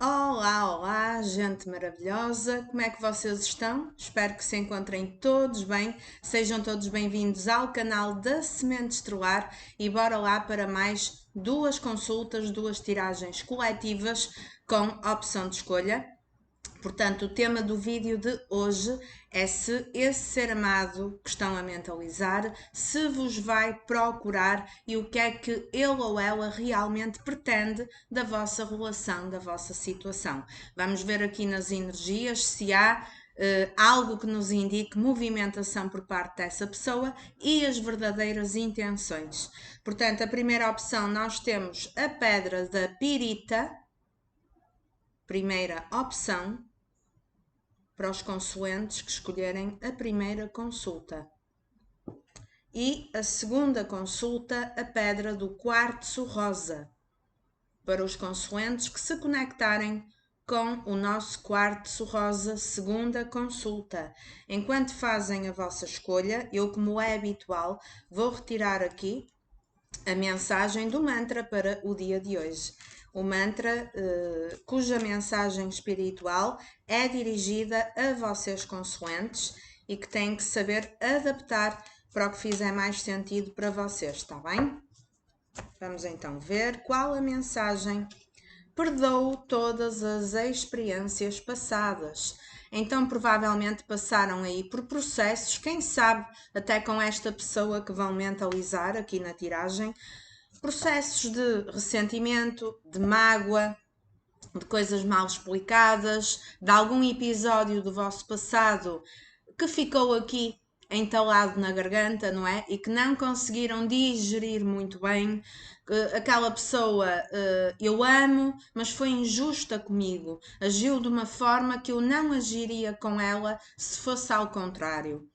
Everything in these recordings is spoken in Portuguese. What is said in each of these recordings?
Olá, olá, gente maravilhosa! Como é que vocês estão? Espero que se encontrem todos bem. Sejam todos bem-vindos ao canal da Semente Estrelar e bora lá para mais duas consultas, duas tiragens coletivas com opção de escolha. Portanto, o tema do vídeo de hoje é se esse ser amado que estão a mentalizar se vos vai procurar e o que é que ele ou ela realmente pretende da vossa relação, da vossa situação. Vamos ver aqui nas energias se há algo que nos indique movimentação por parte dessa pessoa e as verdadeiras intenções. Portanto, a primeira opção nós temos a pedra da pirita, primeira opção, para os consoantes que escolherem a primeira consulta. E a segunda consulta, a pedra do quartzo rosa, para os consoantes que se conectarem com o nosso quartzo rosa, segunda consulta. Enquanto fazem a vossa escolha, eu, como é habitual, vou retirar aqui a mensagem do mantra para o dia de hoje. O mantra, cuja mensagem espiritual é dirigida a vocês consoantes e que têm que saber adaptar para o que fizer mais sentido para vocês, está bem? Vamos então ver qual a mensagem. Perdoo todas as experiências passadas. Então, provavelmente passaram aí por processos, quem sabe até com esta pessoa que vão mentalizar aqui na tiragem, processos de ressentimento, de mágoa, de coisas mal explicadas, de algum episódio do vosso passado que ficou aqui entalado na garganta, não é? E que não conseguiram digerir muito bem. Aquela pessoa eu amo, mas foi injusta comigo, agiu de uma forma que eu não agiria com ela se fosse ao contrário.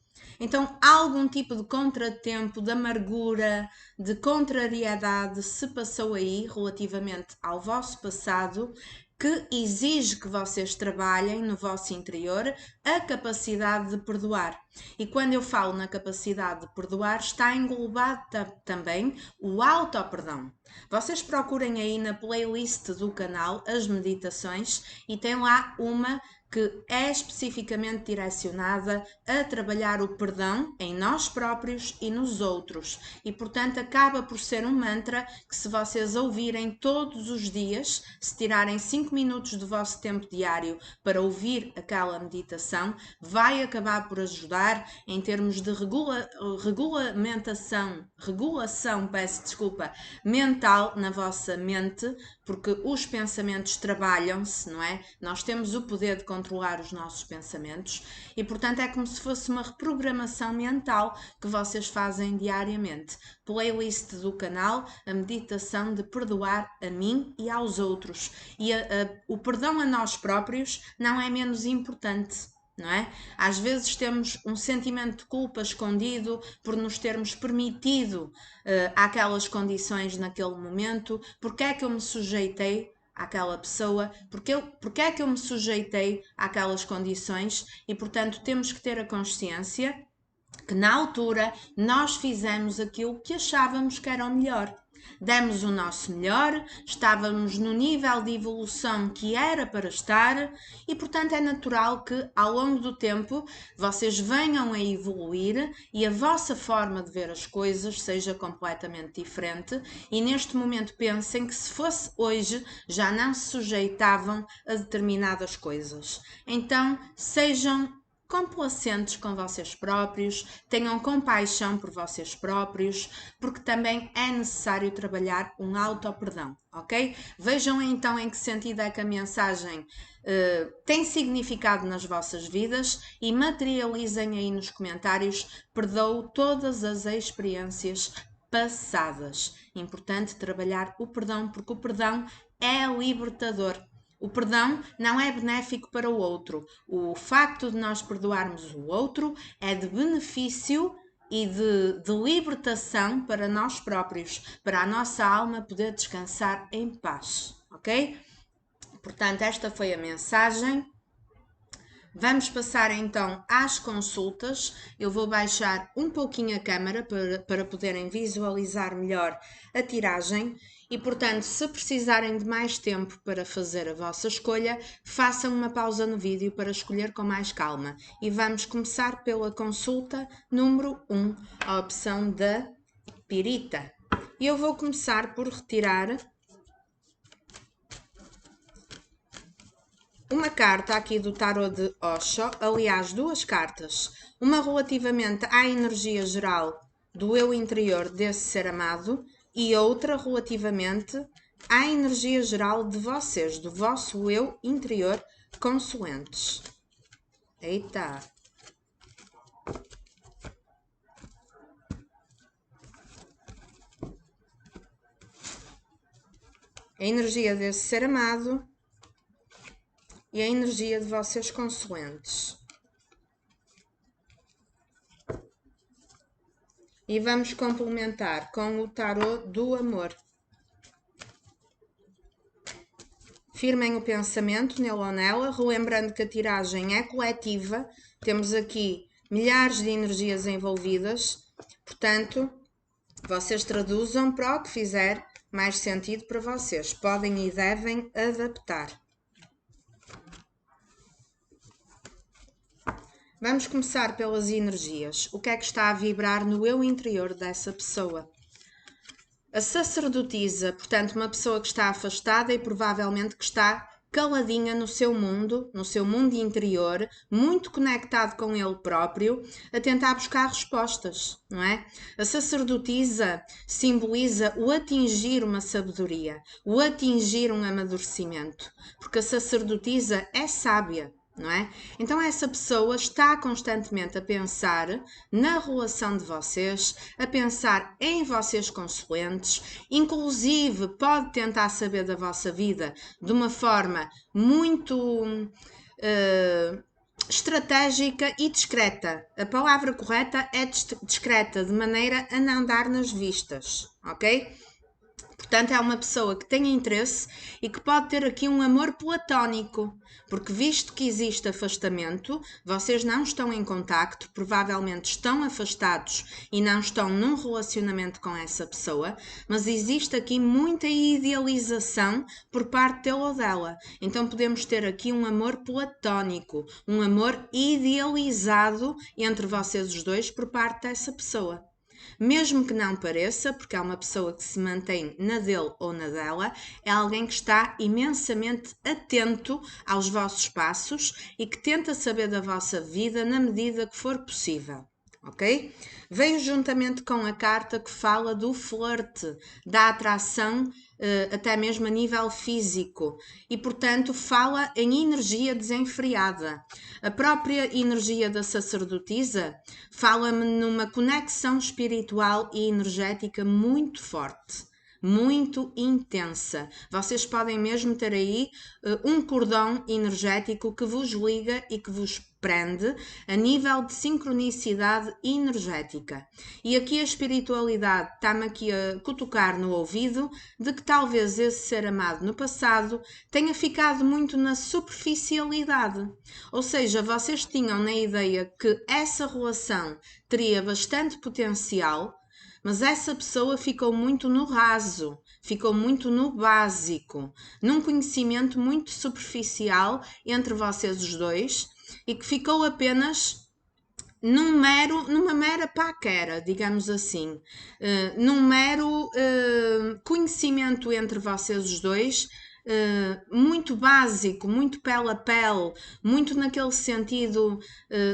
Então, algum tipo de contratempo, de amargura, de contrariedade se passou aí relativamente ao vosso passado, que exige que vocês trabalhem no vosso interior a capacidade de perdoar. E quando eu falo na capacidade de perdoar, está englobado também o auto-perdão. Vocês procurem aí na playlist do canal as meditações e tem lá uma que é especificamente direcionada a trabalhar o perdão em nós próprios e nos outros. E, portanto, acaba por ser um mantra que, se vocês ouvirem todos os dias, se tirarem 5 minutos do vosso tempo diário para ouvir aquela meditação, vai acabar por ajudar em termos de regulação, peço desculpa, mental na vossa mente, porque os pensamentos trabalham-se, não é? Nós temos o poder de controlar os nossos pensamentos e, portanto, é como se fosse uma reprogramação mental que vocês fazem diariamente. Playlist do canal, a meditação de perdoar a mim e aos outros. E o perdão a nós próprios não é menos importante. Não é? Às vezes temos um sentimento de culpa escondido por nos termos permitido aquelas condições naquele momento. Porque é que eu me sujeitei àquela pessoa? Porque é que eu me sujeitei àquelas condições? E, portanto, temos que ter a consciência que na altura nós fizemos aquilo que achávamos que era o melhor. Demos o nosso melhor, estávamos no nível de evolução que era para estar e, portanto, é natural que ao longo do tempo vocês venham a evoluir e a vossa forma de ver as coisas seja completamente diferente. E neste momento pensem que se fosse hoje já não se sujeitavam a determinadas coisas. Então, sejam complacentes com vocês próprios, tenham compaixão por vocês próprios, porque também é necessário trabalhar um auto-perdão, ok? Vejam então em que sentido é que a mensagem tem significado nas vossas vidas e materializem aí nos comentários. Perdoo todas as experiências passadas. Importante trabalhar o perdão, porque o perdão é libertador. O perdão não é benéfico para o outro. O facto de nós perdoarmos o outro é de benefício e de libertação para nós próprios, para a nossa alma poder descansar em paz, ok? Portanto, esta foi a mensagem. Vamos passar então às consultas. Eu vou baixar um pouquinho a câmera para poderem visualizar melhor a tiragem E, portanto, se precisarem de mais tempo para fazer a vossa escolha, façam uma pausa no vídeo para escolher com mais calma. E vamos começar pela consulta número 1, a opção da pirita. E eu vou começar por retirar uma carta aqui do tarot de Osho, aliás, duas cartas. Uma relativamente à energia geral do eu interior desse ser amado e outra relativamente à energia geral de vocês, do vosso eu interior consoantes. Eita! A energia desse ser amado e a energia de vocês consoantes. E vamos complementar com o tarot do amor. Firmem o pensamento nele ou nela, relembrando que a tiragem é coletiva. Temos aqui milhares de energias envolvidas. Portanto, vocês traduzam para o que fizer mais sentido para vocês. Podem e devem adaptar. Vamos começar pelas energias. O que é que está a vibrar no eu interior dessa pessoa? A sacerdotisa, portanto, uma pessoa que está afastada e provavelmente que está caladinha no seu mundo interior, muito conectado com ele próprio, a tentar buscar respostas, não é? A sacerdotisa simboliza o atingir uma sabedoria, o atingir um amadurecimento, porque a sacerdotisa é sábia. Não é? Então essa pessoa está constantemente a pensar na relação de vocês, a pensar em vocês consoantes, inclusive pode tentar saber da vossa vida de uma forma muito estratégica e discreta. A palavra correta é discreta, de maneira a não dar nas vistas, ok? Portanto, é uma pessoa que tem interesse e que pode ter aqui um amor platónico, porque visto que existe afastamento, vocês não estão em contacto, provavelmente estão afastados e não estão num relacionamento com essa pessoa, mas existe aqui muita idealização por parte dele ou dela. Então podemos ter aqui um amor platónico, um amor idealizado entre vocês os dois por parte dessa pessoa. Mesmo que não pareça, porque é uma pessoa que se mantém na dele ou na dela, é alguém que está imensamente atento aos vossos passos e que tenta saber da vossa vida na medida que for possível. Ok? Veio juntamente com a carta que fala do flerte, da atração, até mesmo a nível físico, e portanto fala em energia desenfreada. A própria energia da sacerdotisa fala-me numa conexão espiritual e energética muito forte, muito intensa. Vocês podem mesmo ter aí um cordão energético que vos liga e que vos prende a nível de sincronicidade energética. E aqui a espiritualidade está-me aqui a cutucar no ouvido de que talvez esse ser amado no passado tenha ficado muito na superficialidade. Ou seja, vocês tinham na ideia que essa relação teria bastante potencial, mas essa pessoa ficou muito no raso, ficou muito no básico, num conhecimento muito superficial entre vocês os dois e que ficou apenas numa mera paquera, digamos assim, num mero conhecimento entre vocês os dois, muito básico, muito pele a pele, muito naquele sentido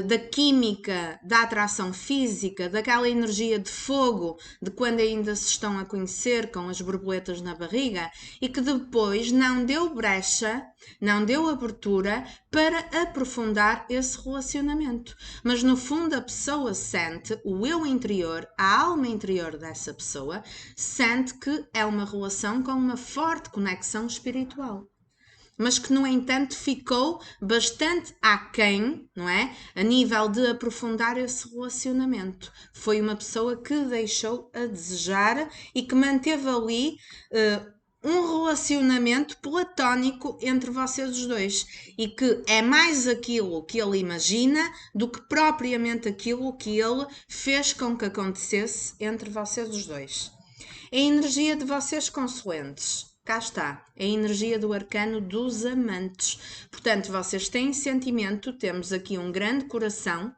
da química, da atração física, daquela energia de fogo de quando ainda se estão a conhecer com as borboletas na barriga e que depois não deu brecha, não deu abertura para aprofundar esse relacionamento. Mas no fundo a pessoa sente, o eu interior, a alma interior dessa pessoa, sente que é uma relação com uma forte conexão espiritual. Mas que, no entanto, ficou bastante aquém, não é? A nível de aprofundar esse relacionamento. Foi uma pessoa que deixou a desejar e que manteve ali um relacionamento platónico entre vocês os dois e que é mais aquilo que ele imagina do que propriamente aquilo que ele fez com que acontecesse entre vocês os dois. A energia de vocês consoantes. Cá está, a energia do arcano dos amantes. Portanto, vocês têm sentimento, temos aqui um grande coração,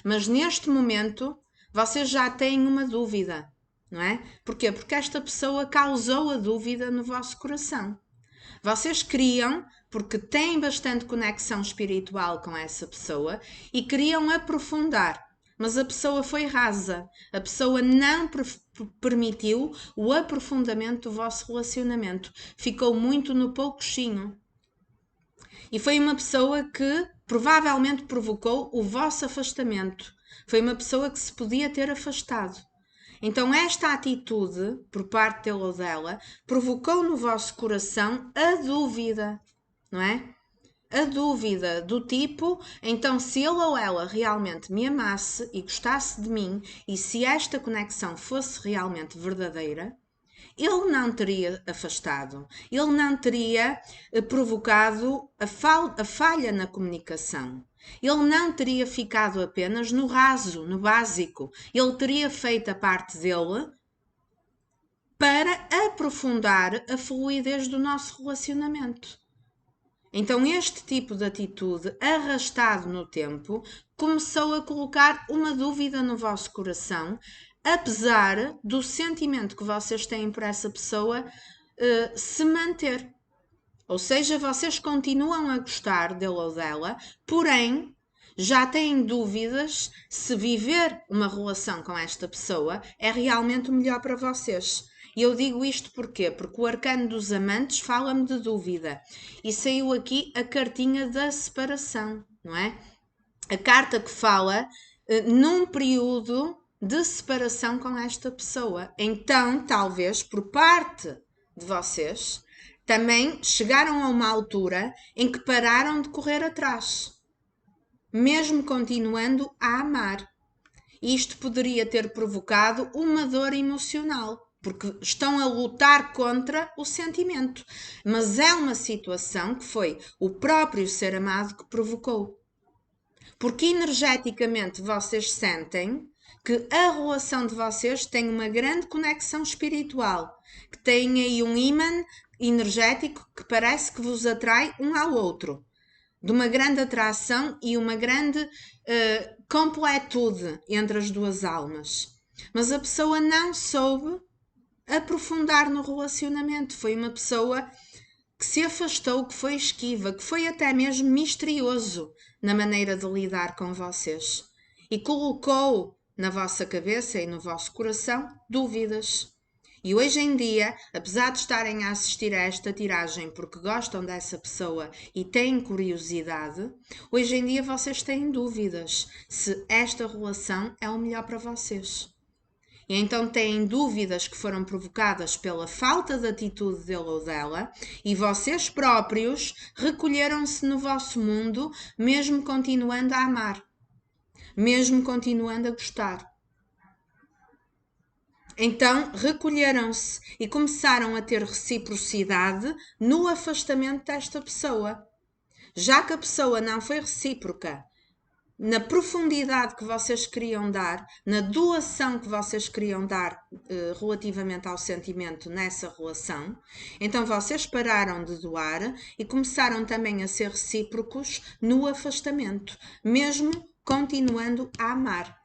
mas neste momento vocês já têm uma dúvida, não é? Porquê? Porque esta pessoa causou a dúvida no vosso coração. Vocês queriam, porque têm bastante conexão espiritual com essa pessoa e queriam aprofundar, mas a pessoa foi rasa. A pessoa não permitiu o aprofundamento do vosso relacionamento. Ficou muito no pouquinho. E foi uma pessoa que provavelmente provocou o vosso afastamento. Foi uma pessoa que se podia ter afastado. Então esta atitude, por parte dele ou dela, provocou no vosso coração a dúvida, não é? A dúvida do tipo, então se ele ou ela realmente me amasse e gostasse de mim, e se esta conexão fosse realmente verdadeira, ele não teria afastado, ele não teria provocado a falha na comunicação. Ele não teria ficado apenas no raso, no básico. Ele teria feito a parte dele para aprofundar a fluidez do nosso relacionamento. Então este tipo de atitude, arrastado no tempo, começou a colocar uma dúvida no vosso coração, apesar do sentimento que vocês têm por essa pessoa se manter. Ou seja, vocês continuam a gostar dele ou dela, porém já têm dúvidas se viver uma relação com esta pessoa é realmente o melhor para vocês. E eu digo isto porquê? Porque o arcano dos amantes fala-me de dúvida. E saiu aqui a cartinha da separação, não é? A carta que fala num período de separação com esta pessoa. Então, talvez, por parte de vocês, também chegaram a uma altura em que pararam de correr atrás, mesmo continuando a amar. Isto poderia ter provocado uma dor emocional, porque estão a lutar contra o sentimento. Mas é uma situação que foi o próprio ser amado que provocou. Porque energeticamente vocês sentem que a relação de vocês tem uma grande conexão espiritual, que tem aí um ímã energético que parece que vos atrai um ao outro, de uma grande atração e uma grande completude entre as duas almas. Mas a pessoa não soube aprofundar no relacionamento. Foi uma pessoa que se afastou, que foi esquiva, que foi até mesmo misterioso na maneira de lidar com vocês e colocou na vossa cabeça e no vosso coração dúvidas. E hoje em dia, apesar de estarem a assistir a esta tiragem porque gostam dessa pessoa e têm curiosidade, hoje em dia vocês têm dúvidas se esta relação é o melhor para vocês. E então têm dúvidas que foram provocadas pela falta de atitude dele ou dela, e vocês próprios recolheram-se no vosso mundo, mesmo continuando a amar, mesmo continuando a gostar. Então recolheram-se e começaram a ter reciprocidade no afastamento desta pessoa. Já que a pessoa não foi recíproca na profundidade que vocês queriam dar, na doação que vocês queriam dar relativamente ao sentimento nessa relação, então vocês pararam de doar e começaram também a ser recíprocos no afastamento, mesmo continuando a amar.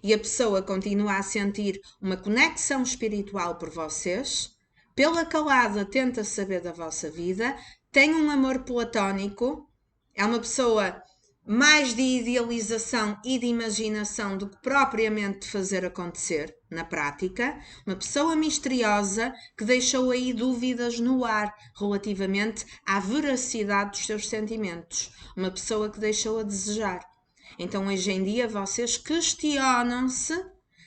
E a pessoa continua a sentir uma conexão espiritual por vocês, pela calada tenta saber da vossa vida, tem um amor platónico, é uma pessoa mais de idealização e de imaginação do que propriamente de fazer acontecer na prática, uma pessoa misteriosa que deixou aí dúvidas no ar relativamente à veracidade dos seus sentimentos, uma pessoa que deixou a desejar. Então hoje em dia vocês questionam-se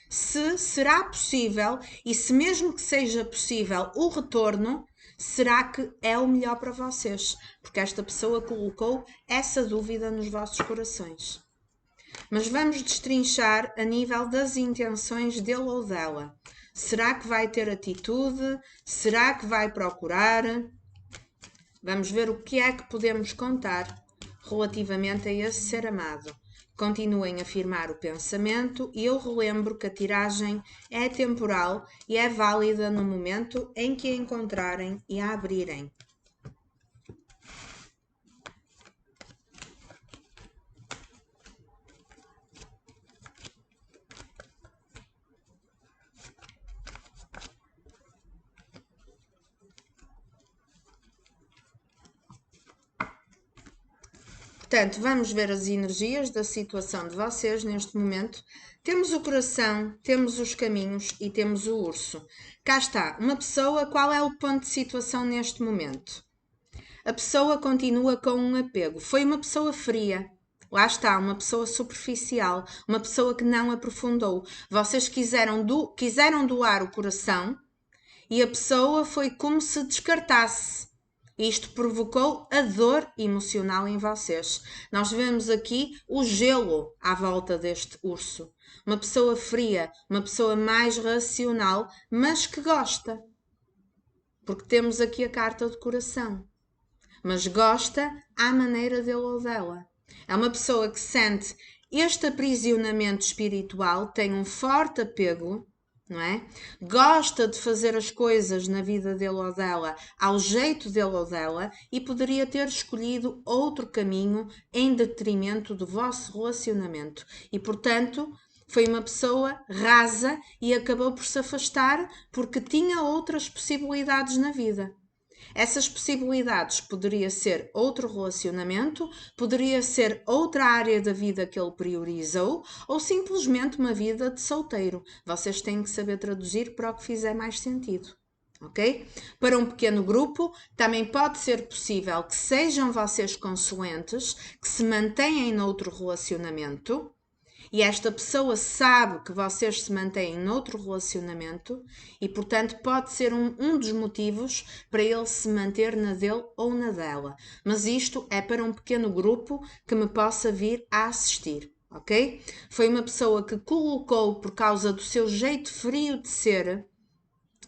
se será possível e se mesmo que seja possível o retorno, será que é o melhor para vocês? Porque esta pessoa colocou essa dúvida nos vossos corações. Mas vamos destrinchar a nível das intenções dele ou dela. Será que vai ter atitude? Será que vai procurar? Vamos ver o que é que podemos contar relativamente a esse ser amado. continuem a firmar o pensamento e eu relembro que a tiragem é temporal e é válida no momento em que a encontrarem e a abrirem. Portanto, vamos ver as energias da situação de vocês neste momento. Temos o coração, temos os caminhos e temos o urso. Cá está, uma pessoa, qual é o ponto de situação neste momento? A pessoa continua com um apego. Foi uma pessoa fria. Lá está, uma pessoa superficial, uma pessoa que não aprofundou. Vocês quiseram doar o coração e a pessoa foi como se descartasse. Isto provocou a dor emocional em vocês. Nós vemos aqui o gelo à volta deste urso. Uma pessoa fria, uma pessoa mais racional, mas que gosta. Porque temos aqui a carta do coração. Mas gosta à maneira dele ou dela. É uma pessoa que sente este aprisionamento espiritual, tem um forte apego, não é? Gosta de fazer as coisas na vida dele ou dela ao jeito dele ou dela e poderia ter escolhido outro caminho em detrimento do vosso relacionamento. E, portanto, foi uma pessoa rasa e acabou por se afastar porque tinha outras possibilidades na vida. Essas possibilidades poderia ser outro relacionamento, poderia ser outra área da vida que ele priorizou ou simplesmente uma vida de solteiro. Vocês têm que saber traduzir para o que fizer mais sentido. Ok? Para um pequeno grupo, também pode ser possível que sejam vocês consoantes, que se mantenham noutro relacionamento, e esta pessoa sabe que vocês se mantêm noutro relacionamento e, portanto, pode ser um dos motivos para ele se manter na dele ou na dela. Mas isto é para um pequeno grupo que me possa vir a assistir, ok? Foi uma pessoa que colocou, por causa do seu jeito frio de ser,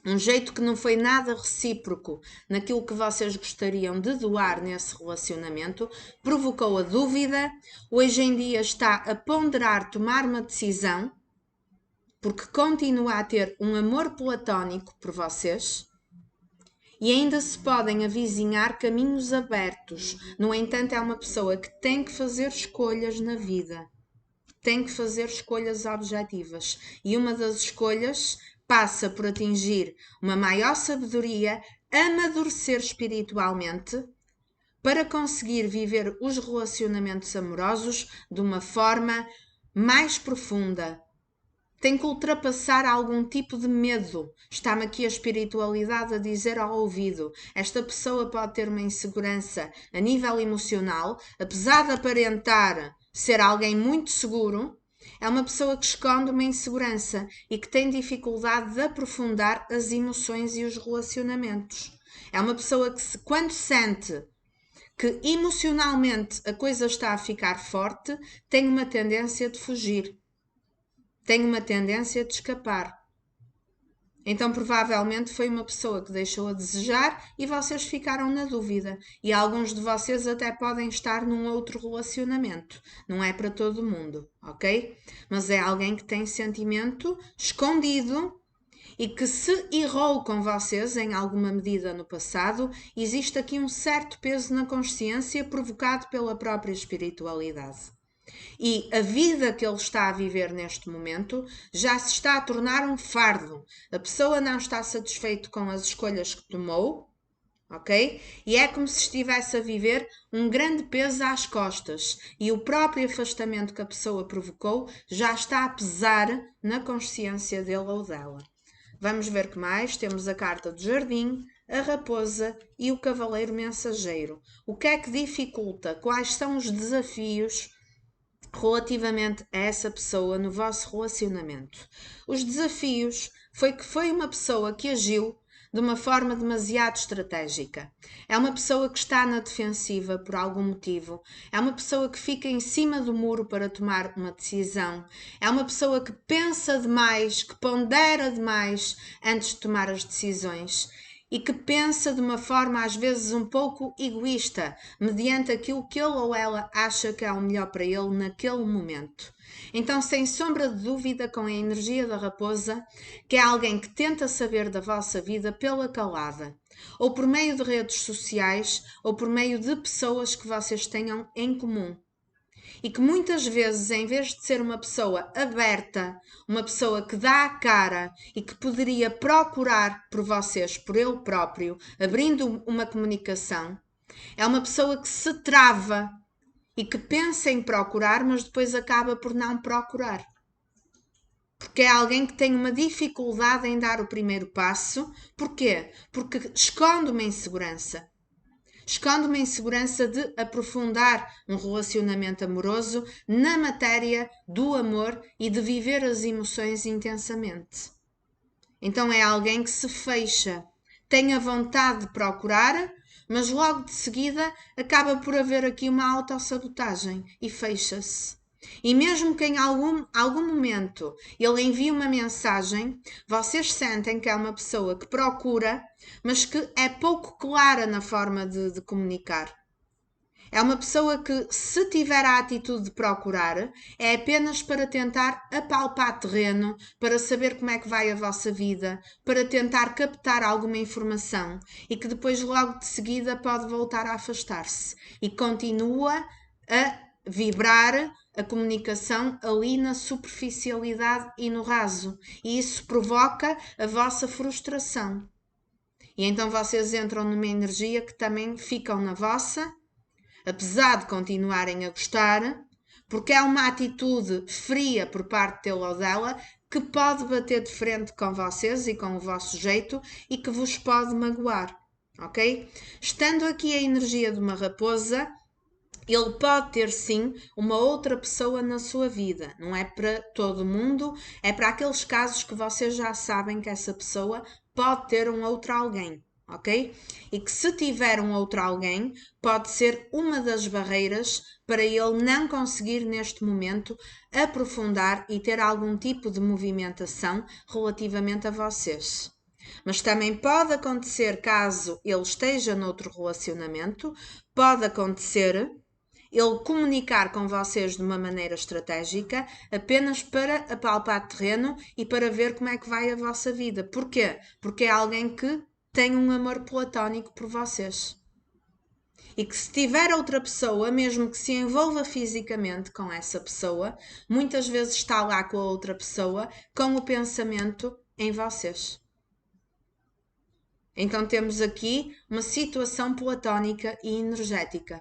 um jeito que não foi nada recíproco naquilo que vocês gostariam de doar nesse relacionamento, provocou a dúvida, hoje em dia está a ponderar tomar uma decisão, porque continua a ter um amor platónico por vocês, e ainda se podem avizinhar caminhos abertos. No entanto, é uma pessoa que tem que fazer escolhas na vida. Tem que fazer escolhas objetivas. E uma das escolhas passa por atingir uma maior sabedoria, amadurecer espiritualmente, para conseguir viver os relacionamentos amorosos de uma forma mais profunda. Tem que ultrapassar algum tipo de medo. Está-me aqui a espiritualidade a dizer ao ouvido. Esta pessoa pode ter uma insegurança a nível emocional, apesar de aparentar ser alguém muito seguro, é uma pessoa que esconde uma insegurança e que tem dificuldade de aprofundar as emoções e os relacionamentos. É uma pessoa que, quando sente que emocionalmente a coisa está a ficar forte, tem uma tendência de fugir. Tem uma tendência de escapar. Então, provavelmente foi uma pessoa que deixou a desejar e vocês ficaram na dúvida. E alguns de vocês até podem estar num outro relacionamento. Não é para todo mundo, ok? Mas é alguém que tem sentimento escondido e que se errou com vocês em alguma medida no passado, existe aqui um certo peso na consciência provocado pela própria espiritualidade. E a vida que ele está a viver neste momento já se está a tornar um fardo. A pessoa não está satisfeita com as escolhas que tomou, ok? E é como se estivesse a viver um grande peso às costas. E o próprio afastamento que a pessoa provocou já está a pesar na consciência dele ou dela. Vamos ver que mais. Temos a carta do jardim, a raposa e o cavaleiro mensageiro. O que é que dificulta? Quais são os desafios relativamente a essa pessoa no vosso relacionamento? Os desafios foi uma pessoa que agiu de uma forma demasiado estratégica. É uma pessoa que está na defensiva por algum motivo. É uma pessoa que fica em cima do muro para tomar uma decisão. É uma pessoa que pensa demais, que pondera demais antes de tomar as decisões. e que pensa de uma forma às vezes um pouco egoísta, mediante aquilo que ele ou ela acha que é o melhor para ele naquele momento. Então, sem sombra de dúvida, com a energia da raposa, que é alguém que tenta saber da vossa vida pela calada, ou por meio de redes sociais, ou por meio de pessoas que vocês tenham em comum. E que muitas vezes, em vez de ser uma pessoa aberta, uma pessoa que dá a cara e que poderia procurar por vocês, por ele próprio, abrindo uma comunicação, é uma pessoa que se trava e que pensa em procurar, mas depois acaba por não procurar. Porque é alguém que tem uma dificuldade em dar o primeiro passo. Porquê? Porque esconde uma insegurança. Esconde uma insegurança de aprofundar um relacionamento amoroso na matéria do amor e de viver as emoções intensamente. Então é alguém que se fecha, tem a vontade de procurar, mas logo de seguida acaba por haver aqui uma autossabotagem e fecha-se. E mesmo que em algum momento ele envie uma mensagem, vocês sentem que é uma pessoa que procura, mas que é pouco clara na forma de comunicar. É uma pessoa que, se tiver a atitude de procurar, é apenas para tentar apalpar terreno, para saber como é que vai a vossa vida, para tentar captar alguma informação e que depois, logo de seguida, pode voltar a afastar-se e continua a vibrar a comunicação ali na superficialidade e no raso. E isso provoca a vossa frustração. E então vocês entram numa energia que também ficam na vossa, apesar de continuarem a gostar, porque é uma atitude fria por parte dele ou dela que pode bater de frente com vocês e com o vosso jeito e que vos pode magoar, ok? Estando aqui a energia de uma raposa, ele pode ter sim uma outra pessoa na sua vida, não é para todo mundo, é para aqueles casos que vocês já sabem que essa pessoa pode ter um outro alguém, ok? E que se tiver um outro alguém, pode ser uma das barreiras para ele não conseguir neste momento aprofundar e ter algum tipo de movimentação relativamente a vocês. Mas também pode acontecer, caso ele esteja noutro relacionamento, pode acontecer ele comunicar com vocês de uma maneira estratégica apenas para apalpar terreno e para ver como é que vai a vossa vida. Porquê? Porque é alguém que tem um amor platónico por vocês. E que se tiver outra pessoa, mesmo que se envolva fisicamente com essa pessoa, muitas vezes está lá com a outra pessoa com o pensamento em vocês. Então temos aqui uma situação platónica e energética,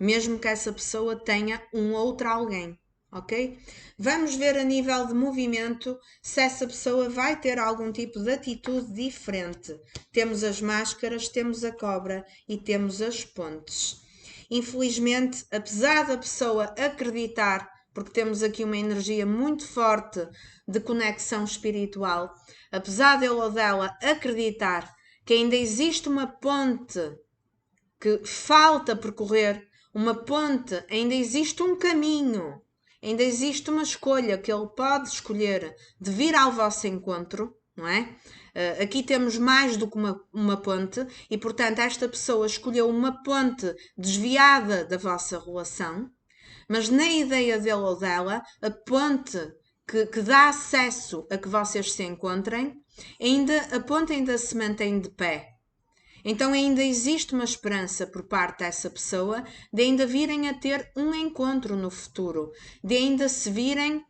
mesmo que essa pessoa tenha um outro alguém, ok? Vamos ver a nível de movimento se essa pessoa vai ter algum tipo de atitude diferente. Temos as máscaras, temos a cobra e temos as pontes. Infelizmente, apesar da pessoa acreditar, porque temos aqui uma energia muito forte de conexão espiritual, apesar dele ou dela acreditar que ainda existe uma ponte que falta percorrer, uma ponte, ainda existe um caminho, ainda existe uma escolha que ele pode escolher de vir ao vosso encontro, não é? Aqui temos mais do que uma ponte e, portanto, esta pessoa escolheu uma ponte desviada da vossa relação, mas na ideia dele ou dela, a ponte que dá acesso a que vocês se encontrem, a ponte ainda se mantém de pé. Então ainda existe uma esperança por parte dessa pessoa de ainda virem a ter um encontro no futuro, de ainda se virem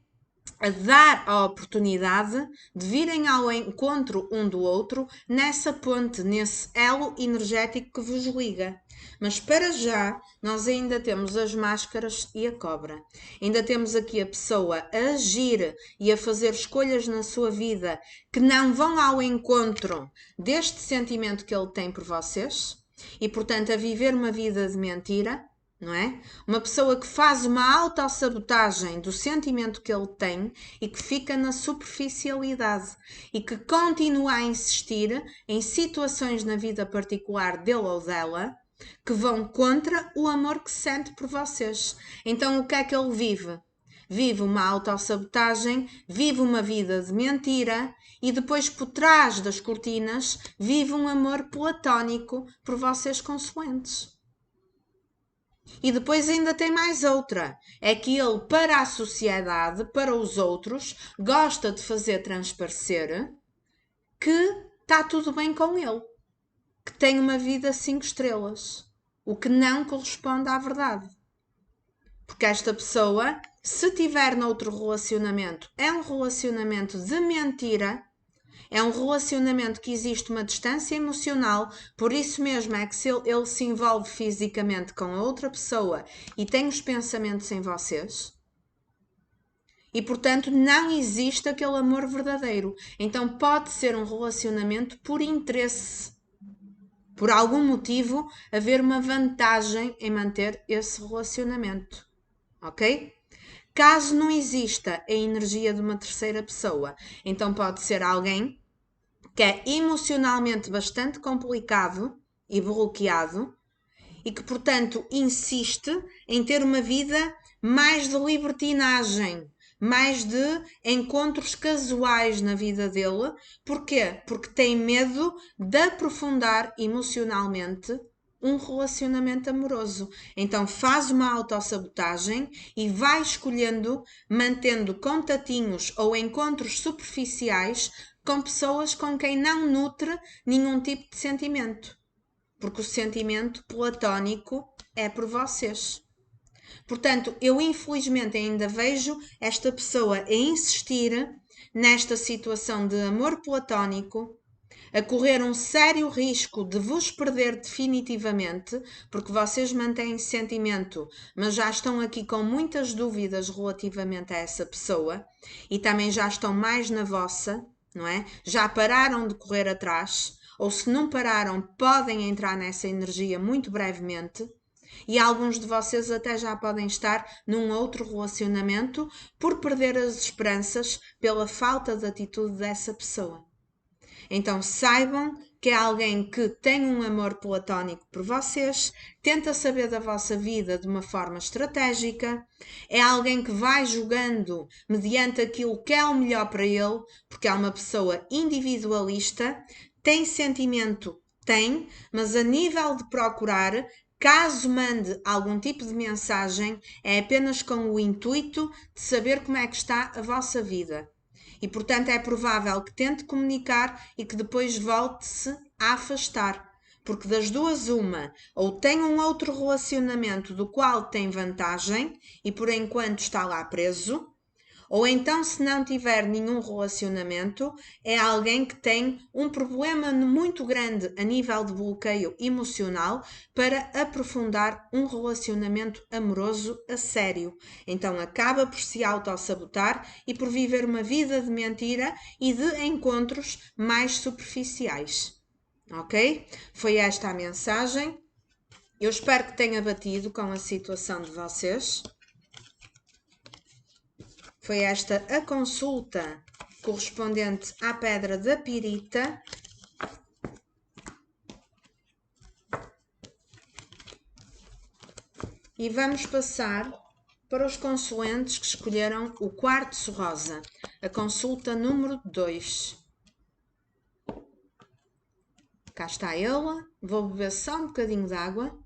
a dar a oportunidade de virem ao encontro um do outro nessa ponte, nesse elo energético que vos liga. Mas para já, nós ainda temos as máscaras e a cobra. Ainda temos aqui a pessoa a agir e a fazer escolhas na sua vida que não vão ao encontro deste sentimento que ele tem por vocês e, portanto, a viver uma vida de mentira, não é? Uma pessoa que faz uma autossabotagem do sentimento que ele tem e que fica na superficialidade e que continua a insistir em situações na vida particular dele ou dela que vão contra o amor que sente por vocês. Então o que é que ele vive? vive uma autossabotagem, vive uma vida de mentira e depois por trás das cortinas vive um amor platónico por vocês consoantes. E depois ainda tem mais outra, é que ele para a sociedade, para os outros, gosta de fazer transparecer que está tudo bem com ele, que tem uma vida 5 estrelas, o que não corresponde à verdade. Porque esta pessoa, se tiver noutro relacionamento, é um relacionamento de mentira, é um relacionamento que existe uma distância emocional, por isso mesmo é que se ele se envolve fisicamente com a outra pessoa e tem os pensamentos em vocês, e portanto não existe aquele amor verdadeiro. Então pode ser um relacionamento por interesse. Por algum motivo, haver uma vantagem em manter esse relacionamento. Ok? Caso não exista a energia de uma terceira pessoa, então pode ser alguém que é emocionalmente bastante complicado e bloqueado e que, portanto, insiste em ter uma vida mais de libertinagem, mais de encontros casuais na vida dele. Porquê? Porque tem medo de aprofundar emocionalmente um relacionamento amoroso. Então faz uma autossabotagem e vai escolhendo, mantendo contatinhos ou encontros superficiais com pessoas com quem não nutre nenhum tipo de sentimento. Porque o sentimento platónico é por vocês. Portanto, eu infelizmente ainda vejo esta pessoa a insistir nesta situação de amor platónico, a correr um sério risco de vos perder definitivamente, porque vocês mantêm sentimento, mas já estão aqui com muitas dúvidas relativamente a essa pessoa e também já estão mais na vossa, não é? Já pararam de correr atrás, ou se não pararam, podem entrar nessa energia muito brevemente. E alguns de vocês até já podem estar num outro relacionamento por perder as esperanças pela falta de atitude dessa pessoa. Então saibam que é alguém que tem um amor platónico por vocês, tenta saber da vossa vida de uma forma estratégica, é alguém que vai julgando mediante aquilo que é o melhor para ele, porque é uma pessoa individualista, tem sentimento, tem, mas a nível de procurar, caso mande algum tipo de mensagem, é apenas com o intuito de saber como é que está a vossa vida. E, portanto, é provável que tente comunicar e que depois volte-se a afastar. Porque das duas, uma, ou tem um outro relacionamento do qual tem vantagem e por enquanto está lá preso, ou então, se não tiver nenhum relacionamento, é alguém que tem um problema muito grande a nível de bloqueio emocional para aprofundar um relacionamento amoroso a sério. Então, acaba por se autossabotar e por viver uma vida de mentira e de encontros mais superficiais. Ok? Foi esta a mensagem. Eu espero que tenha batido com a situação de vocês. Foi esta a consulta correspondente à pedra da pirita. E vamos passar para os consoantes que escolheram o quartzo rosa, a consulta número 2. Cá está ela. Vou beber só um bocadinho de água.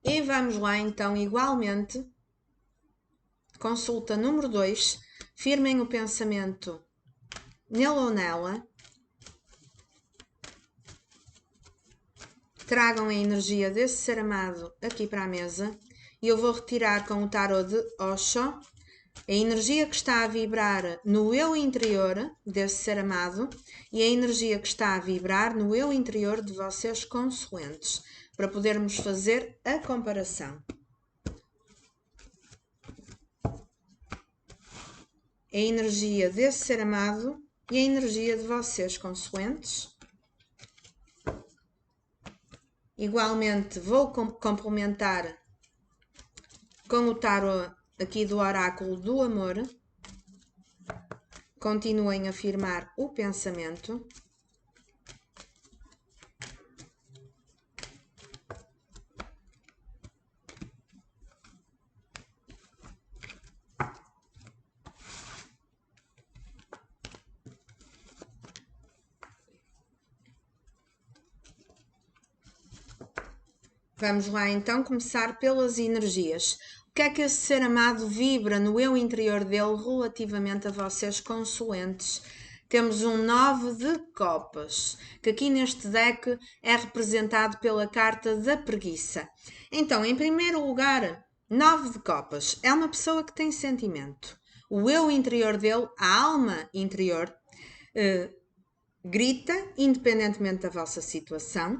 E vamos lá então, igualmente, consulta número 2. Firmem o pensamento nele ou nela. Tragam a energia desse ser amado aqui para a mesa. E eu vou retirar com o tarot de Osho a energia que está a vibrar no eu interior desse ser amado e a energia que está a vibrar no eu interior de vocês consoantes, para podermos fazer a comparação. A energia desse ser amado e a energia de vocês consoantes. Igualmente vou complementar com o tarot aqui do oráculo do amor. Continuem a firmar o pensamento. Vamos lá então começar pelas energias. O que é que esse ser amado vibra no eu interior dele relativamente a vocês consoantes? Temos um 9 de copas, que aqui neste deck é representado pela carta da preguiça. Então, em primeiro lugar, 9 de copas. É uma pessoa que tem sentimento. O eu interior dele, a alma interior, grita, independentemente da vossa situação,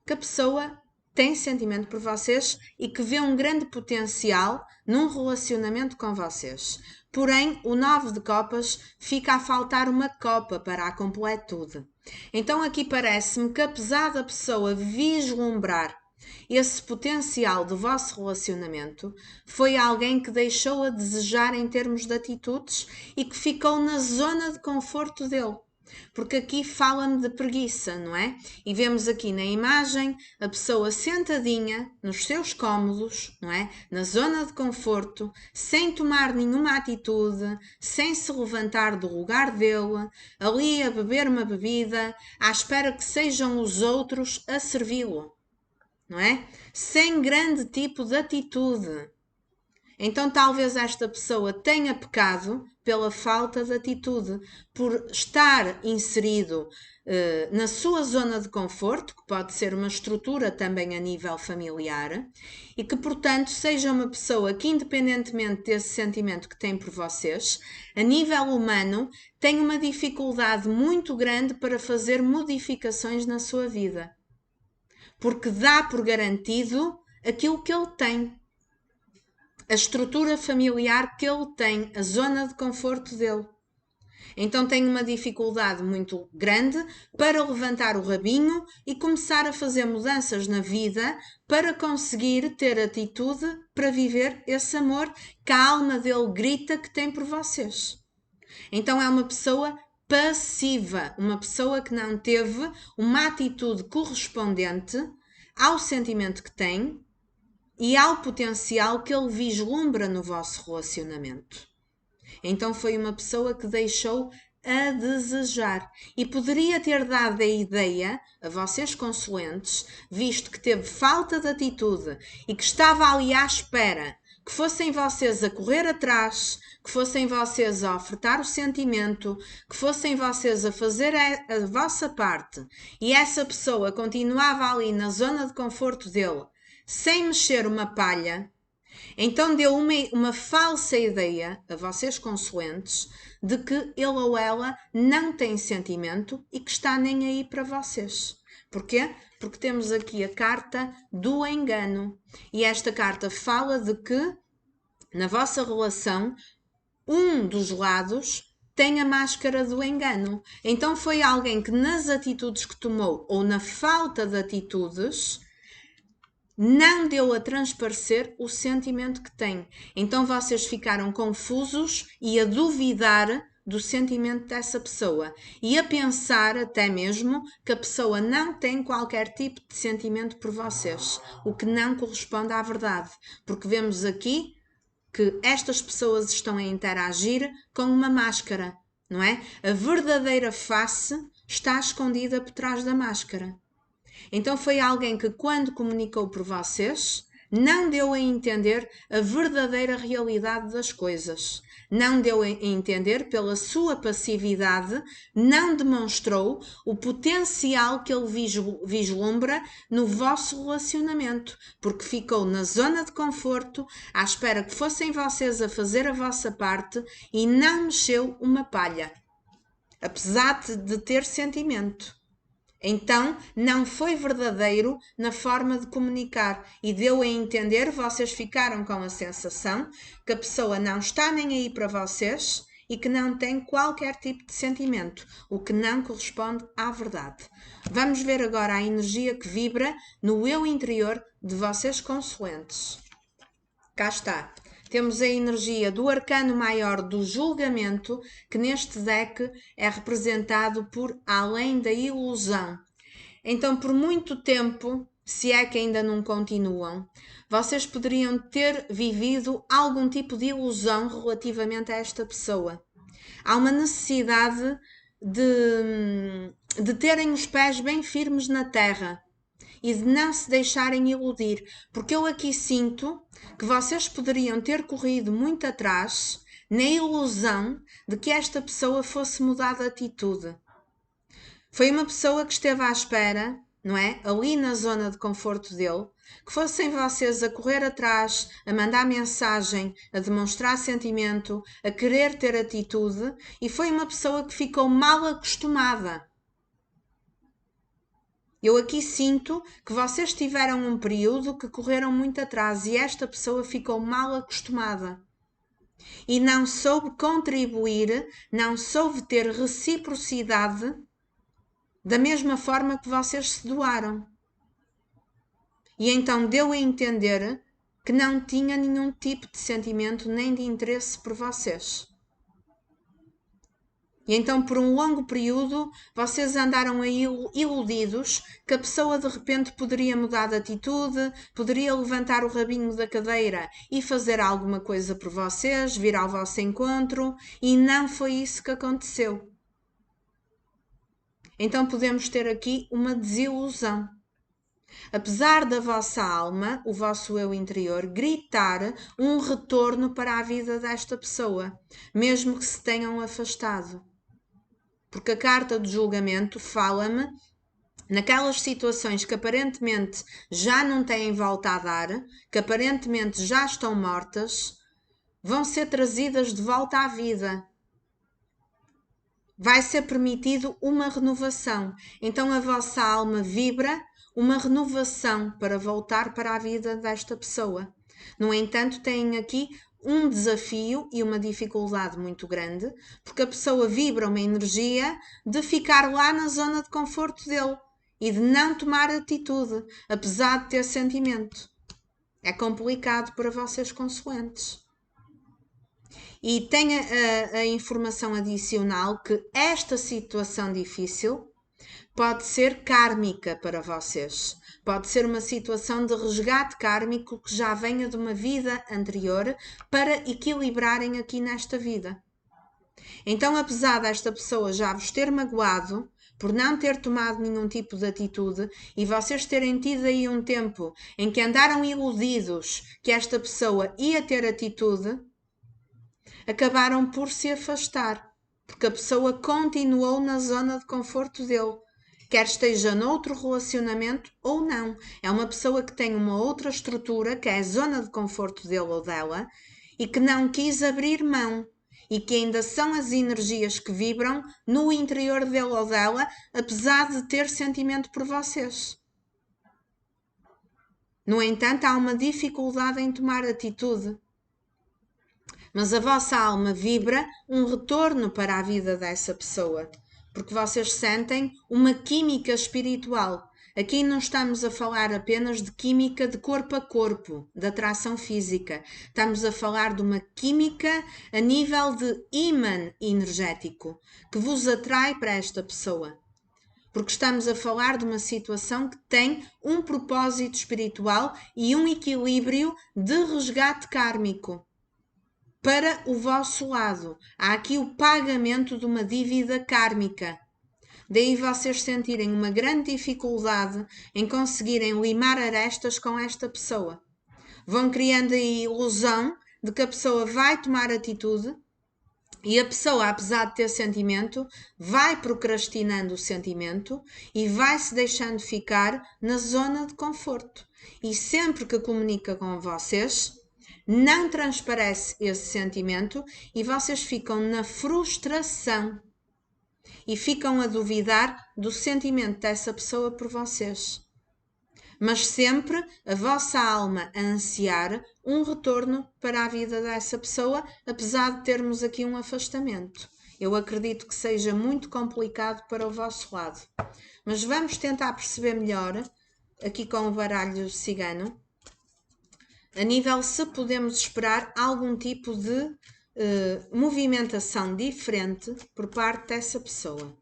que a pessoa tem sentimento por vocês e que vê um grande potencial num relacionamento com vocês. Porém, o 9 de copas fica a faltar uma copa para a completude. Então aqui parece-me que apesar da pessoa vislumbrar esse potencial do vosso relacionamento, foi alguém que deixou a desejar em termos de atitudes e que ficou na zona de conforto dele. Porque aqui fala-me de preguiça, não é? E vemos aqui na imagem a pessoa sentadinha nos seus cômodos, não é? Na zona de conforto, sem tomar nenhuma atitude, sem se levantar do lugar dele, ali a beber uma bebida, à espera que sejam os outros a servi-lo, não é? Sem grande tipo de atitude. Então talvez esta pessoa tenha pecado pela falta de atitude, por estar inserido na sua zona de conforto, que pode ser uma estrutura também a nível familiar, e que, portanto, seja uma pessoa que, independentemente desse sentimento que tem por vocês, a nível humano, tem uma dificuldade muito grande para fazer modificações na sua vida. Porque dá por garantido aquilo que ele tem. A estrutura familiar que ele tem, a zona de conforto dele. Então tem uma dificuldade muito grande para levantar o rabinho e começar a fazer mudanças na vida para conseguir ter atitude para viver esse amor que a alma dele grita que tem por vocês. Então é uma pessoa passiva, uma pessoa que não teve uma atitude correspondente ao sentimento que tem e ao potencial que ele vislumbra no vosso relacionamento. Então foi uma pessoa que deixou a desejar e poderia ter dado a ideia a vocês consulentes, visto que teve falta de atitude e que estava ali à espera que fossem vocês a correr atrás, que fossem vocês a ofertar o sentimento, que fossem vocês a fazer a vossa parte e essa pessoa continuava ali na zona de conforto dele, sem mexer uma palha. Então deu uma falsa ideia a vocês consulentes de que ele ou ela não tem sentimento e que está nem aí para vocês. Porquê? Porque temos aqui a carta do engano. E esta carta fala de que na vossa relação um dos lados tem a máscara do engano. Então foi alguém que nas atitudes que tomou ou na falta de atitudes não deu a transparecer o sentimento que tem. Então vocês ficaram confusos e a duvidar do sentimento dessa pessoa e a pensar até mesmo que a pessoa não tem qualquer tipo de sentimento por vocês, o que não corresponde à verdade, porque vemos aqui que estas pessoas estão a interagir com uma máscara, não é? A verdadeira face está escondida por trás da máscara. Então foi alguém que, quando comunicou por vocês, não deu a entender a verdadeira realidade das coisas. Não deu a entender pela sua passividade, não demonstrou o potencial que ele vislumbra no vosso relacionamento, porque ficou na zona de conforto, à espera que fossem vocês a fazer a vossa parte e não mexeu uma palha, apesar de ter sentimento. Então, não foi verdadeiro na forma de comunicar e deu a entender, vocês ficaram com a sensação que a pessoa não está nem aí para vocês e que não tem qualquer tipo de sentimento, o que não corresponde à verdade. Vamos ver agora a energia que vibra no eu interior de vocês consulentes. Cá está. Temos a energia do arcano maior do julgamento, que neste deck é representado por além da ilusão. Então, por muito tempo, se é que ainda não continuam, vocês poderiam ter vivido algum tipo de ilusão relativamente a esta pessoa. Há uma necessidade de terem os pés bem firmes na terra e de não se deixarem iludir, porque eu aqui sinto que vocês poderiam ter corrido muito atrás na ilusão de que esta pessoa fosse mudar de atitude. Foi uma pessoa que esteve à espera, não é? Ali na zona de conforto dele, que fossem vocês a correr atrás, a mandar mensagem, a demonstrar sentimento, a querer ter atitude, e foi uma pessoa que ficou mal acostumada. Eu aqui sinto que vocês tiveram um período que correram muito atrás e esta pessoa ficou mal acostumada. E não soube contribuir, não soube ter reciprocidade da mesma forma que vocês se doaram. E então deu a entender que não tinha nenhum tipo de sentimento nem de interesse por vocês. E então por um longo período vocês andaram aí iludidos que a pessoa de repente poderia mudar de atitude, poderia levantar o rabinho da cadeira e fazer alguma coisa por vocês, vir ao vosso encontro, e não foi isso que aconteceu. Então podemos ter aqui uma desilusão. Apesar da vossa alma, o vosso eu interior, gritar um retorno para a vida desta pessoa, mesmo que se tenham afastado. Porque a carta de julgamento fala-me naquelas situações que aparentemente já não têm volta a dar, que aparentemente já estão mortas, vão ser trazidas de volta à vida. Vai ser permitido uma renovação. Então a vossa alma vibra uma renovação para voltar para a vida desta pessoa. No entanto, têm aqui um desafio e uma dificuldade muito grande, porque a pessoa vibra uma energia de ficar lá na zona de conforto dele e de não tomar atitude, apesar de ter sentimento. É complicado para vocês consoantes. E tem a informação adicional que esta situação difícil pode ser kármica para vocês. Pode ser uma situação de resgate kármico que já venha de uma vida anterior para equilibrarem aqui nesta vida. Então, apesar desta pessoa já vos ter magoado por não ter tomado nenhum tipo de atitude e vocês terem tido aí um tempo em que andaram iludidos que esta pessoa ia ter atitude, acabaram por se afastar, porque a pessoa continuou na zona de conforto dele, quer esteja noutro relacionamento ou não. É uma pessoa que tem uma outra estrutura, que é a zona de conforto dele ou dela, e que não quis abrir mão, e que ainda são as energias que vibram no interior dele ou dela, apesar de ter sentimento por vocês. No entanto, há uma dificuldade em tomar atitude. Mas a vossa alma vibra um retorno para a vida dessa pessoa, porque vocês sentem uma química espiritual. Aqui não estamos a falar apenas de química de corpo a corpo, de atração física. Estamos a falar de uma química a nível de ímã energético, que vos atrai para esta pessoa. Porque estamos a falar de uma situação que tem um propósito espiritual e um equilíbrio de resgate kármico. Para o vosso lado, há aqui o pagamento de uma dívida kármica. Daí vocês sentirem uma grande dificuldade em conseguirem limar arestas com esta pessoa. Vão criando a ilusão de que a pessoa vai tomar atitude e a pessoa, apesar de ter sentimento, vai procrastinando o sentimento e vai se deixando ficar na zona de conforto. E sempre que comunica com vocês, não transparece esse sentimento e vocês ficam na frustração e ficam a duvidar do sentimento dessa pessoa por vocês. Mas sempre a vossa alma a ansiar um retorno para a vida dessa pessoa, apesar de termos aqui um afastamento. Eu acredito que seja muito complicado para o vosso lado. Mas vamos tentar perceber melhor, aqui com o baralho cigano, a nível se podemos esperar algum tipo de movimentação diferente por parte dessa pessoa.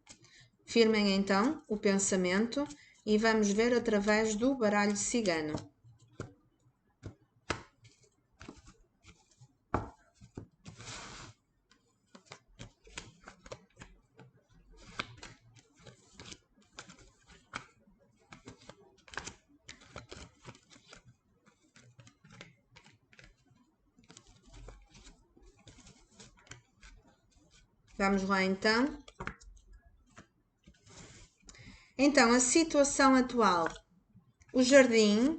Firmem então o pensamento e vamos ver através do baralho cigano. Vamos lá então. Então, a situação atual. O jardim,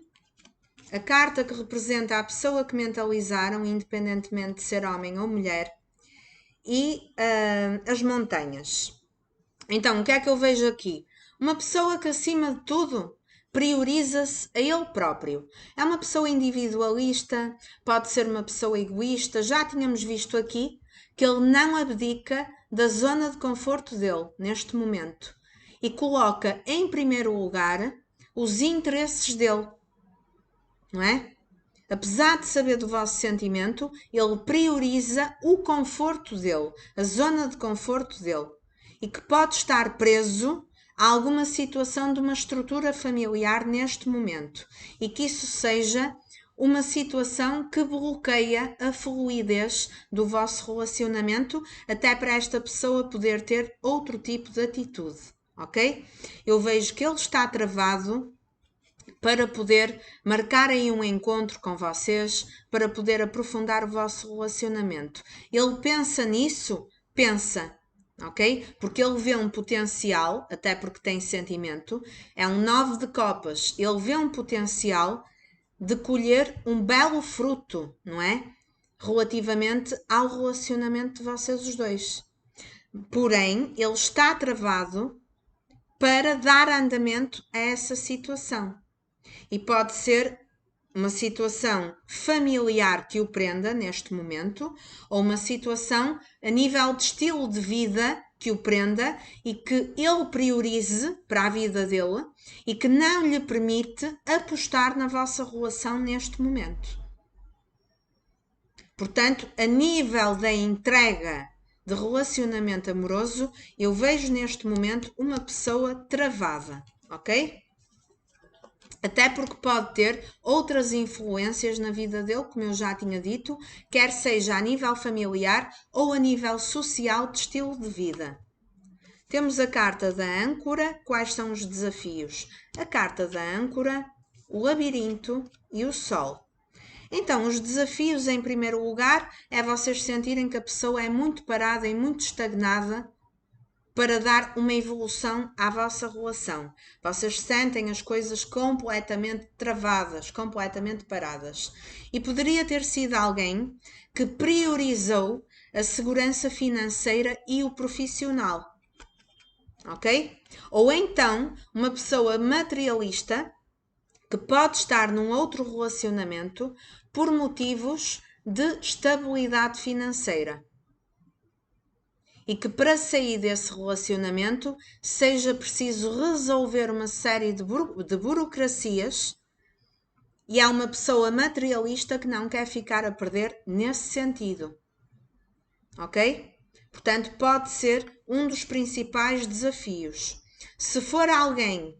a carta que representa a pessoa que mentalizaram, independentemente de ser homem ou mulher, e as montanhas. Então, o que é que eu vejo aqui? Uma pessoa que, acima de tudo, prioriza-se a ele próprio. É uma pessoa individualista, pode ser uma pessoa egoísta. Já tínhamos visto aqui que ele não abdica da zona de conforto dele, neste momento, e coloca em primeiro lugar os interesses dele, não é? Apesar de saber do vosso sentimento, ele prioriza o conforto dele, a zona de conforto dele, e que pode estar preso a alguma situação de uma estrutura familiar neste momento, e que isso seja uma situação que bloqueia a fluidez do vosso relacionamento, até para esta pessoa poder ter outro tipo de atitude, ok? Eu vejo que ele está travado para poder marcar aí um encontro com vocês, para poder aprofundar o vosso relacionamento. Ele pensa nisso? Pensa, ok? Porque ele vê um potencial, até porque tem sentimento, é um 9 de copas, ele vê um potencial de colher um belo fruto, não é? Relativamente ao relacionamento de vocês os dois. Porém, ele está travado para dar andamento a essa situação. E pode ser uma situação familiar que o prenda neste momento, ou uma situação a nível de estilo de vida que o prenda e que ele priorize para a vida dele e que não lhe permite apostar na vossa relação neste momento. Portanto, a nível da entrega de relacionamento amoroso, eu vejo neste momento uma pessoa travada, ok? Até porque pode ter outras influências na vida dele, como eu já tinha dito, quer seja a nível familiar ou a nível social de estilo de vida. Temos a carta da âncora, quais são os desafios? A carta da âncora, o labirinto e o sol. Então, os desafios, em primeiro lugar, é vocês sentirem que a pessoa é muito parada e muito estagnada para dar uma evolução à vossa relação. Vocês sentem as coisas completamente travadas, completamente paradas. E poderia ter sido alguém que priorizou a segurança financeira e o profissional. Ok? Ou então, uma pessoa materialista que pode estar num outro relacionamento por motivos de estabilidade financeira. E que para sair desse relacionamento seja preciso resolver uma série de burocracias e há uma pessoa materialista que não quer ficar a perder nesse sentido. Ok? Portanto, pode ser um dos principais desafios. Se for alguém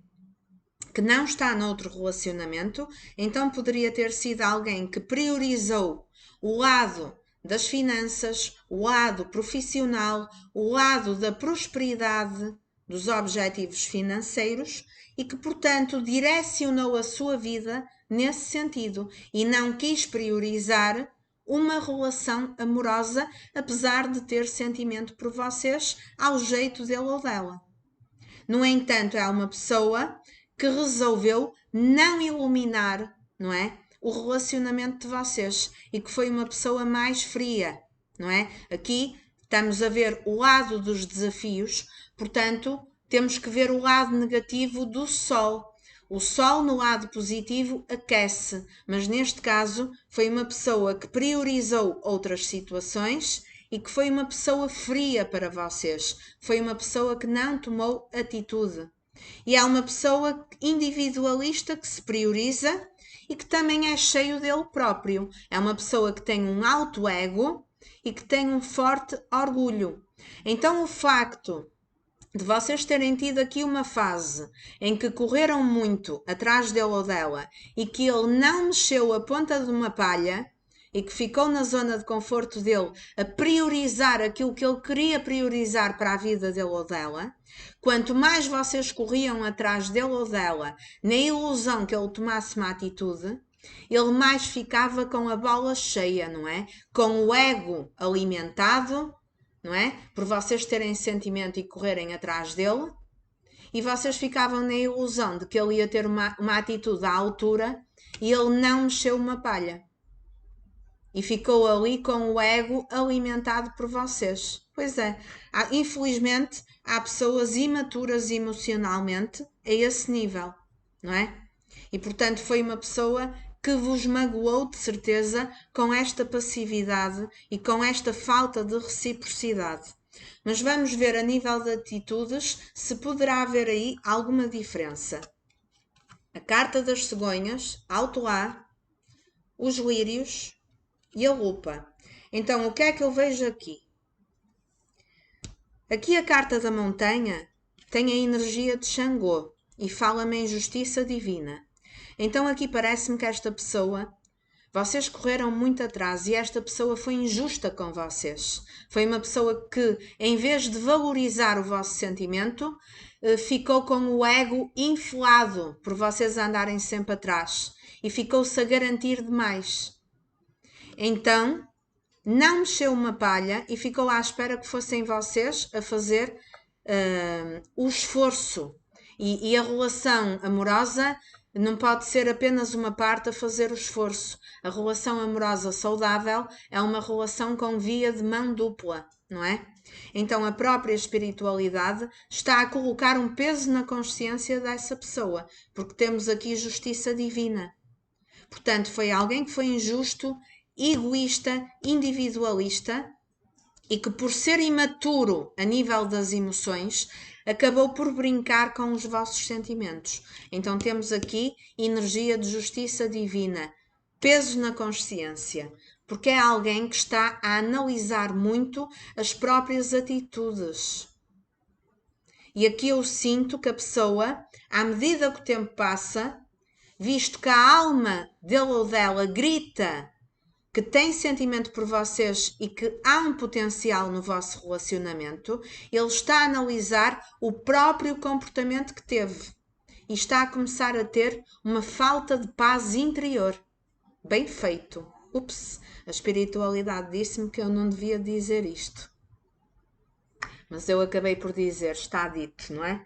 que não está noutro relacionamento, então poderia ter sido alguém que priorizou o lado das finanças, o lado profissional, o lado da prosperidade, dos objetivos financeiros e que, portanto, direcionou a sua vida nesse sentido e não quis priorizar uma relação amorosa, apesar de ter sentimento por vocês ao jeito dele ou dela. No entanto, é uma pessoa que resolveu não iluminar, não é? O relacionamento de vocês e que foi uma pessoa mais fria, não é? Aqui estamos a ver o lado dos desafios, portanto, temos que ver o lado negativo do sol. O sol no lado positivo aquece, mas neste caso foi uma pessoa que priorizou outras situações e que foi uma pessoa fria para vocês. Foi uma pessoa que não tomou atitude. E é uma pessoa individualista que se prioriza e que também é cheio dele próprio. É uma pessoa que tem um alto ego e que tem um forte orgulho. Então, o facto de vocês terem tido aqui uma fase em que correram muito atrás dele ou dela e que ele não mexeu a ponta de uma palha e que ficou na zona de conforto dele a priorizar aquilo que ele queria priorizar para a vida dele ou dela, quanto mais vocês corriam atrás dele ou dela na ilusão que ele tomasse uma atitude, ele mais ficava com a bola cheia, não é? Com o ego alimentado, não é? Por vocês terem sentimento e correrem atrás dele, e vocês ficavam na ilusão de que ele ia ter uma atitude à altura e ele não mexeu uma palha. E ficou ali com o ego alimentado por vocês. Pois é, infelizmente há pessoas imaturas emocionalmente a esse nível, não é? E portanto foi uma pessoa que vos magoou de certeza com esta passividade e com esta falta de reciprocidade. Mas vamos ver a nível de atitudes se poderá haver aí alguma diferença. A carta das cegonhas, alto lá, os lírios e a lupa. Então, o que é que eu vejo aqui? Aqui a carta da montanha tem a energia de Xangô e fala-me em justiça divina. Então aqui parece-me que esta pessoa, vocês correram muito atrás e esta pessoa foi injusta com vocês. Foi uma pessoa que, em vez de valorizar o vosso sentimento, ficou com o ego inflado por vocês andarem sempre atrás e ficou-se a garantir demais. Então, não mexeu uma palha e ficou à espera que fossem vocês a fazer o esforço. E a relação amorosa não pode ser apenas uma parte a fazer o esforço. A relação amorosa saudável é uma relação com via de mão dupla, não é? Então a própria espiritualidade está a colocar um peso na consciência dessa pessoa, porque temos aqui justiça divina. Portanto, foi alguém que foi injusto, egoísta, individualista e que, por ser imaturo a nível das emoções, acabou por brincar com os vossos sentimentos. Então temos aqui energia de justiça divina, peso na consciência, porque é alguém que está a analisar muito as próprias atitudes. E aqui eu sinto que a pessoa, à medida que o tempo passa, visto que a alma dele ou dela grita que tem sentimento por vocês e que há um potencial no vosso relacionamento, ele está a analisar o próprio comportamento que teve e está a começar a ter uma falta de paz interior. Bem feito. Ups, a espiritualidade disse-me que eu não devia dizer isto. Mas eu acabei por dizer, está dito, não é?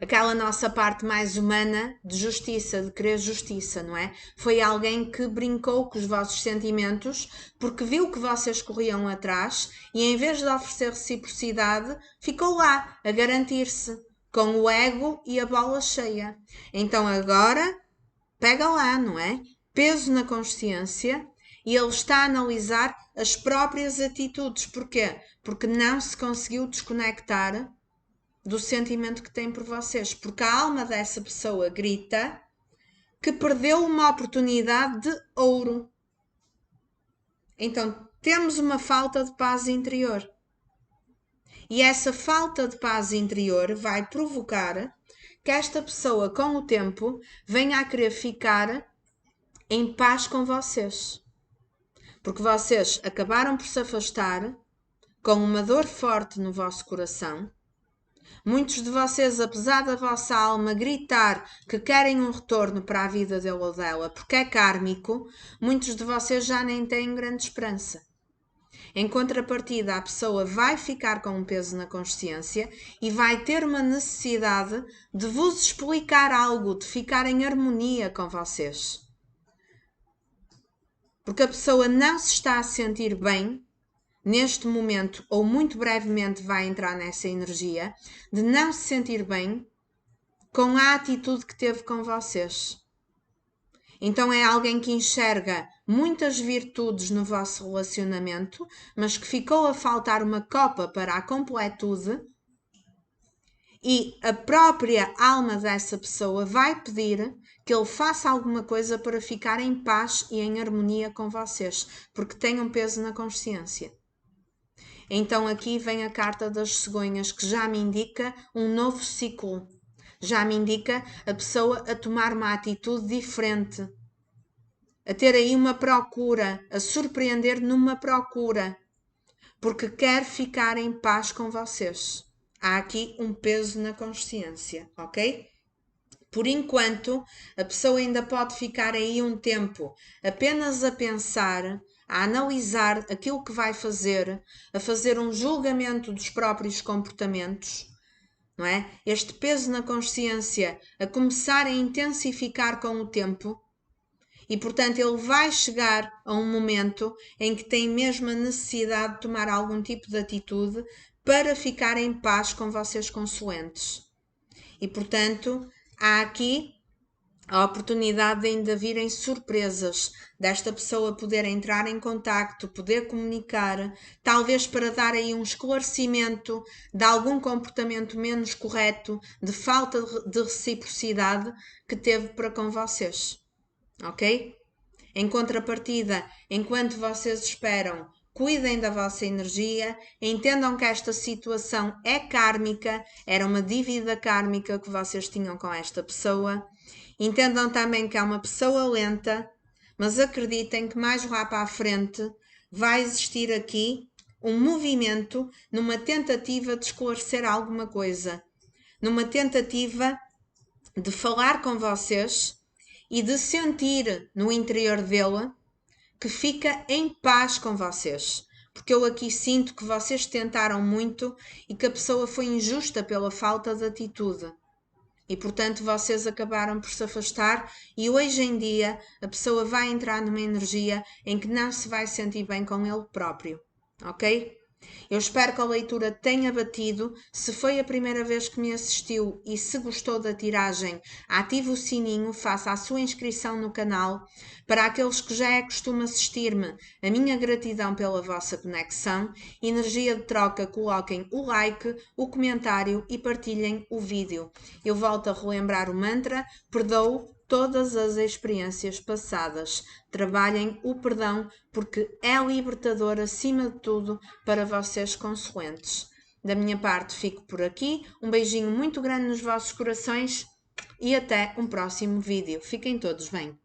Aquela nossa parte mais humana de justiça, de querer justiça, não é? Foi alguém que brincou com os vossos sentimentos porque viu que vocês corriam atrás e em vez de oferecer reciprocidade, ficou lá a garantir-se com o ego e a bola cheia. Então agora, pega lá, não é? Peso na consciência e ele está a analisar as próprias atitudes. Porquê? Porque não se conseguiu desconectar do sentimento que tem por vocês, porque a alma dessa pessoa grita que perdeu uma oportunidade de ouro. Então temos uma falta de paz interior. E essa falta de paz interior vai provocar que esta pessoa, com o tempo, venha a querer ficar em paz com vocês. Porque vocês acabaram por se afastar com uma dor forte no vosso coração. Muitos de vocês, apesar da vossa alma gritar que querem um retorno para a vida dele ou dela, porque é kármico, muitos de vocês já nem têm grande esperança. Em contrapartida, a pessoa vai ficar com um peso na consciência e vai ter uma necessidade de vos explicar algo, de ficar em harmonia com vocês. Porque a pessoa não se está a sentir bem neste momento, ou muito brevemente vai entrar nessa energia, de não se sentir bem com a atitude que teve com vocês. Então é alguém que enxerga muitas virtudes no vosso relacionamento, mas que ficou a faltar uma copa para a completude e a própria alma dessa pessoa vai pedir que ele faça alguma coisa para ficar em paz e em harmonia com vocês, porque tem um peso na consciência. Então aqui vem a carta das cegonhas, que já me indica um novo ciclo. Já me indica a pessoa a tomar uma atitude diferente. A ter aí uma procura, a surpreender numa procura. Porque quer ficar em paz com vocês. Há aqui um peso na consciência, ok? Por enquanto, a pessoa ainda pode ficar aí um tempo apenas a pensar, a analisar aquilo que vai fazer, a fazer um julgamento dos próprios comportamentos, não é? Este peso na consciência a começar a intensificar com o tempo e, portanto, ele vai chegar a um momento em que tem mesmo a necessidade de tomar algum tipo de atitude para ficar em paz com vocês consoantes. E, portanto, há aqui a oportunidade de ainda virem surpresas, desta pessoa poder entrar em contacto, poder comunicar, talvez para dar aí um esclarecimento de algum comportamento menos correto, de falta de reciprocidade que teve para com vocês. Ok? Em contrapartida, enquanto vocês esperam, cuidem da vossa energia, entendam que esta situação é kármica, era uma dívida kármica que vocês tinham com esta pessoa. Entendam também que é uma pessoa lenta, mas acreditem que mais lá para a frente vai existir aqui um movimento numa tentativa de esclarecer alguma coisa, numa tentativa de falar com vocês e de sentir no interior dele que fica em paz com vocês. Porque eu aqui sinto que vocês tentaram muito e que a pessoa foi injusta pela falta de atitude. E, portanto, vocês acabaram por se afastar e hoje em dia a pessoa vai entrar numa energia em que não se vai sentir bem com ele próprio. Ok? Eu espero que a leitura tenha batido. Se foi a primeira vez que me assistiu e se gostou da tiragem, ative o sininho, faça a sua inscrição no canal. Para aqueles que já é costume assistir-me, a minha gratidão pela vossa conexão. Energia de troca, coloquem o like, o comentário e partilhem o vídeo. Eu volto a relembrar o mantra: perdoo todas as experiências passadas. Trabalhem o perdão porque é libertador acima de tudo para vocês consoantes. Da minha parte fico por aqui. Um beijinho muito grande nos vossos corações e até um próximo vídeo. Fiquem todos bem.